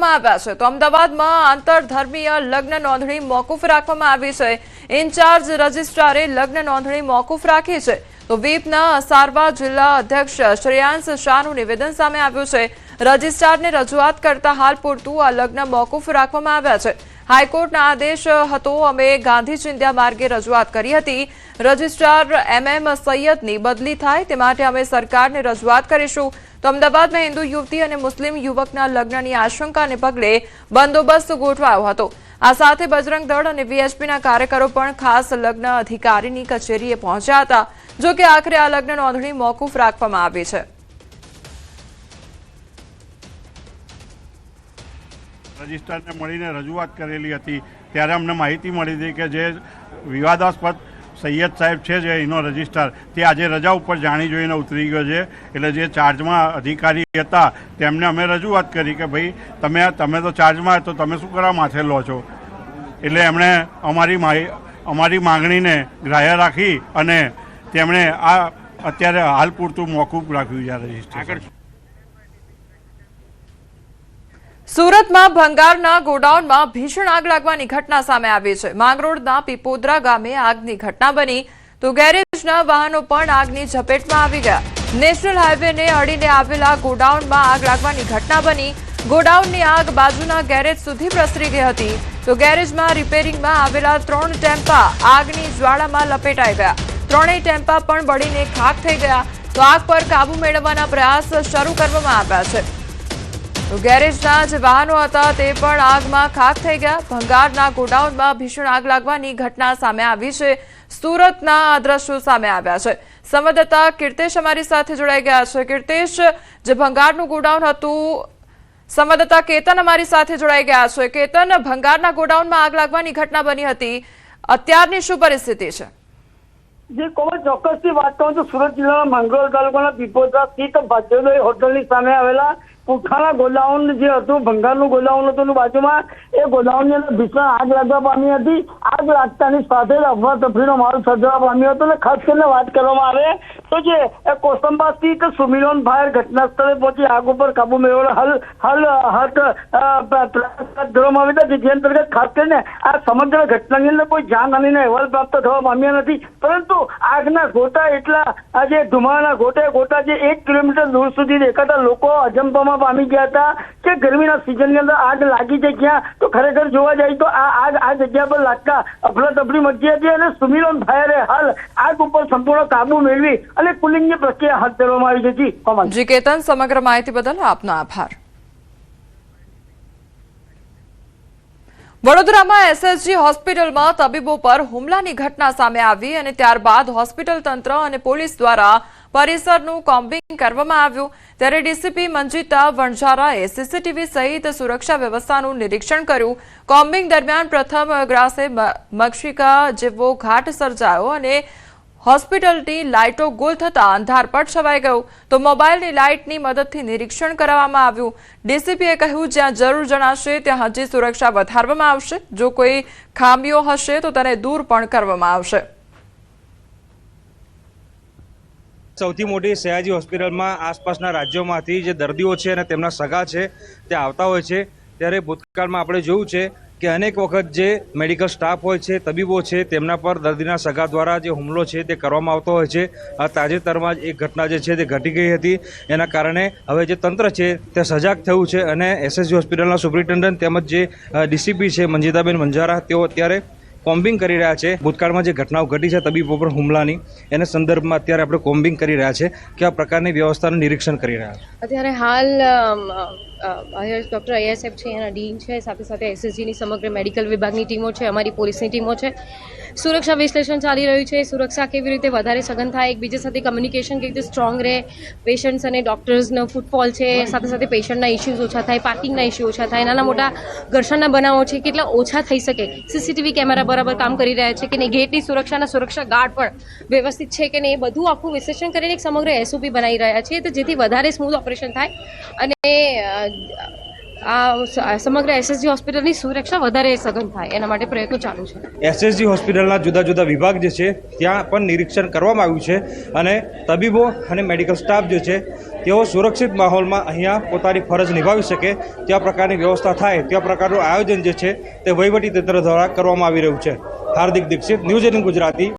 રાખવામાં આવ્યા છે। તો અમદાવાદમાં આંતરધર્મીય લગ્ન નોંધણી મોકૂફ રાખવામાં આવી છે। ઇન્ચાર્જ રજિસ્ટ્રારે લગ્ન નોંધણી મોકૂફ રાખી છે। તો વીપના સારવા જિલ્લા અધ્યક્ષ શ્રેયાંશ શાહનું નિવેદન સામે આવ્યું છે। રજિસ્ટ્રારને રજૂઆત કરતા હાલ પૂરતું આ લગ્ન મોકૂફ રાખવામાં આવ્યા છે। હાઈકોર્ટના આદેશ હતો, અમે ગાંધી ચિંધ્યા માર્ગે રજૂઆત કરી હતી। રજિસ્ટ્રાર MM સૈયદની બદલી થાય તે માટે અમે સરકારને રજૂઆત કરીશું। તો અમદાવાદમાં હિન્દુ યુવતી અને મુસ્લિમ યુવકના લગ્નની આશંકાને પગલે બંદોબસ્ત ગોઠવાયો હતો। આ સાથે બજરંગ દળ અને VHPના કાર્યકરો પણ ખાસ લગ્ન અધિકારીની કચેરીએ પહોંચ્યા હતા। જો કે આખરે આ લગ્ન નોંધણી મોકૂફ રાખવામાં આવી છે। રજિસ્ટ્રારને મળીને રજૂઆત કરેલી હતી ત્યારે અમને માહિતી મળી હતી કે જે વિવાદાસ્પદ સૈયદ સાહેબ છે જે એનો રજિસ્ટ્રાર તે આજે રજા ઉપર જાણી જોઈને ઉતરી ગયો છે। એટલે જે ચાર્જમાં અધિકારી હતા તેમને અમે રજૂઆત કરી કે ભાઈ તમે તો ચાર્જમાં તો તમે શું કરવા માથે લો છો। એટલે એમણે અમારી માંગણીને ગ્રાહ્ય રાખી અને તેમણે આ અત્યારે હાલ પૂરતું મોકૂફ રાખ્યું છે રજિસ્ટ્રેશન। સુરતમાં ભંગારના ગોડાઉનમાં ભીષણ આગ લાગવાની ઘટના સામે આવી છે। માંગરોળના પીપોદરા ગામે આગની ઘટના બની તો ગેરેજના વાહનો પણ આગની ઝપેટમાં આવી ગયા। નેશનલ હાઈવેને અડીને આવેલા ગોડાઉનમાં આગ લાગવાની ઘટના બની। ગોડાઉનની આગ બાજુના ગેરેજ સુધી પ્રસરી ગઈ હતી તો ગેરેજમાં રિપેરિંગમાં આવેલા 3 ટેમ્પા આગની જ્વાળામાં લપેટાઈ ગયા। 3 ટેમ્પા પણ બળીને ખાખ થઈ ગયા। તો આગ પર કાબુ મેળવવાના પ્રયાસ શરૂ કરવામાં આવ્યા છે। તો ગેરેજના જે વાહનો હતા તે પણ આગમાં ખાખ થઈ ગયા। ભંગારના ગોડાઉનમાં ભીષણ આગ લાગવાની ઘટના સામે આવી છે। સુરતના આ દ્રશ્યો સામે આવ્યા છે। સંવાદદાતા કીર્તેશ અમારી સાથે જોડાઈ ગયા છે। કીર્તેશ, જે ભંગારનું ગોડાઉન હતું, સંવાદદાતા કેતન અમારી સાથે જોડાઈ ગયા છે। કેતન, ભંગારના ગોડાઉનમાં આગ લાગવાની ઘટના બની હતી, અત્યારની શું પરિસ્થિતિ છે? જે કોઈ ચોક્કસથી વાત કરું તો સુરત જિલ્લાના માંગરોળ તાલુકાના પીપોદરા સ્થિત ભાગ્યોદય હોટલની સામે આવેલા પુઠાના ગોડાઉન જે હતું, ભંગારનું ગોડાઉન હતું, બાજુમાં એ ગોડાઉનની અંદર ભીષણ આગ લાગવા પામી હતી। આગ લાગતાની સાથે જ અફરાતફરીનો માહોલ સર્જાવા પામ્યો હતો અને ખાસ કરીને વાત કરવામાં આવે તો જે કોસંબા સ્થિત સુમિલોન ફાયર ઘટના સ્થળે પહોંચી આગ ઉપર કાબુ મેળવવાનો હાથ ધરવામાં આવ્યા હતા। જે અંતર્ગત ખાસ કરીને આ સમગ્ર ઘટનાની અંદર કોઈ જાનહાનિના અહેવાલ પ્રાપ્ત થવા પામ્યા નથી, પરંતુ આગના ગોટા એટલા આજે ધુમાડાના ગોટા જે 1 કિલોમીટર દૂર સુધી દેખાતા લોકો અજંપામાં પામી ગયા હતા કે ગરમીના સિઝનની અંદર આગ લાગી છે ક્યાં। તો ખરેખર જોવા જાય તો આ જગ્યા પર લાગતા અફરાતફરી મચી હતી અને સુમિલોન ફાયરે હાલ આગ ઉપર સંપૂર્ણ કાબુ મેળવી અને કુલિંગની પ્રક્રિયા હાથ ધરવામાં આવી હતી। જી કેતન, સમગ્ર માહિતી બદલ આપનો આભાર। વડોદરામાં SSG હોસ્પિટલમાં તબીબો પર હુમલાની ઘટના સામે આવી અને ત્યારબાદ હોસ્પિટલ તંત્ર અને પોલીસ દ્વારા પરિસરનું કોમ્બિંગ કરવામાં આવ્યું। ત્યારે ડીસીપી મંજીતા વણઝારાએ સીસીટીવી સહિત સુરક્ષા વ્યવસ્થાનું નિરીક્ષણ કર્યું। કોમ્બિંગ દરમિયાન પ્રથમ ગ્રાસે મક્ષિકા જેવો ઘાટ સર્જાયો અને હોસ્પિટલની લાઇટો ગોલ થતા અંધારપટ છવાઈ ગયું। તો મોબાઈલની લાઇટની મદદથી નિરીક્ષણ કરવામાં આવ્યું। ડીસીપીએ કહ્યું, જ્યાં જરૂર જણાશે ત્યાં હજી સુરક્ષા વધારવામાં આવશે। જો કોઈ ખામીઓ હશે તો તેને દૂર પણ કરવામાં આવશે। સૌથી મોટી સયાજી હોસ્પિટલમાં આસપાસના રાજ્યોમાંથી જે દર્દીઓ છે અને તેમના સગા છે તે આવતા હોય છે। ત્યારે ભૂતકાળમાં આપણે જોયું છે કે અનેક વખત જે મેડિકલ સ્ટાફ હોય છે, તબીબો છે, તેમના પર દર્દીના સગા દ્વારા જે હુમલો છે તે કરવામાં આવતો હોય છે। આ તાજેતરમાં જ એક ઘટના જે છે તે ઘટી ગઈ હતી। એના કારણે હવે જે તંત્ર છે તે સજાગ થયું છે અને SSG હોસ્પિટલના સુપ્રિન્ટેન્ડન્ટ તેમજ જે ડીસીપી છે મંજીતાબેન વણઝારા તેઓ અત્યારે કોમ્બિંગ કરી રહ્યા છે। ભૂતકાળમાં જે ઘટનાઓ ઘટી છે તબીબો પર હુમલાની, એના સંદર્ભમાં અત્યારે આપણે કોમ્બિંગ કરી રહ્યા છે કે આ પ્રકારની વ્યવસ્થાનું નિરીક્ષણ કરી રહ્યા છે। અત્યારે હાલ ડૉક્ટર અય્યર સાહેબ છે, એના ડીન છે, સાથે સાથે SSGની સમગ્ર મેડિકલ વિભાગની ટીમો છે, અમારી પોલીસની ટીમો છે। સુરક્ષા વિશ્લેષણ ચાલી રહ્યું છે। સુરક્ષા કેવી રીતે વધારે સઘન થાય, એકબીજા સાથે કમ્યુનિકેશન કેવી રીતે સ્ટ્રોંગ રહે, પેશન્ટ્સ અને ડૉક્ટર્સનો ફૂટફોલ છે, સાથે સાથે પેશન્ટના ઇસ્યુઝ ઓછા થાય, પાર્કિંગના ઇસ્યુ ઓછા થાય, નાના મોટા ઘર્ષણના બનાવો છે કેટલા ઓછા થઈ શકે। સીસીટીવી કેમેરા બરાબર કામ કરી રહ્યા છે કે નહીં, ગેટની સુરક્ષા ગાર્ડ પણ વ્યવસ્થિત છે કે નહીં, એ બધું આખું વિશ્લેષણ કરીને એક સમગ્ર SOP બનાવી રહ્યા છે તો જેથી વધારે સ્મૂથ ઓપરેશન થાય અને આ સમગ્ર SSG હોસ્પિટલની સુરક્ષા વધારે સઘન થાય એના માટે પ્રયત્નો ચાલુ છે। SSG હોસ્પિટલના જુદા જુદા વિભાગ જે છે ત્યાં પણ નિરીક્ષણ કરવામાં આવ્યું છે અને તબીબો અને મેડિકલ સ્ટાફ જે છે તેઓ સુરક્ષિત માહોલમાં અહીંયા પોતાની ફરજ નિભાવી શકે તેવા પ્રકારની વ્યવસ્થા થાય તેવા પ્રકારનું આયોજન જે છે તે વહીવટીતંત્ર દ્વારા કરવામાં આવી રહ્યું છે. હાર્દિક દીક્ષિત, ન્યૂઝ 18 ગુજરાતી.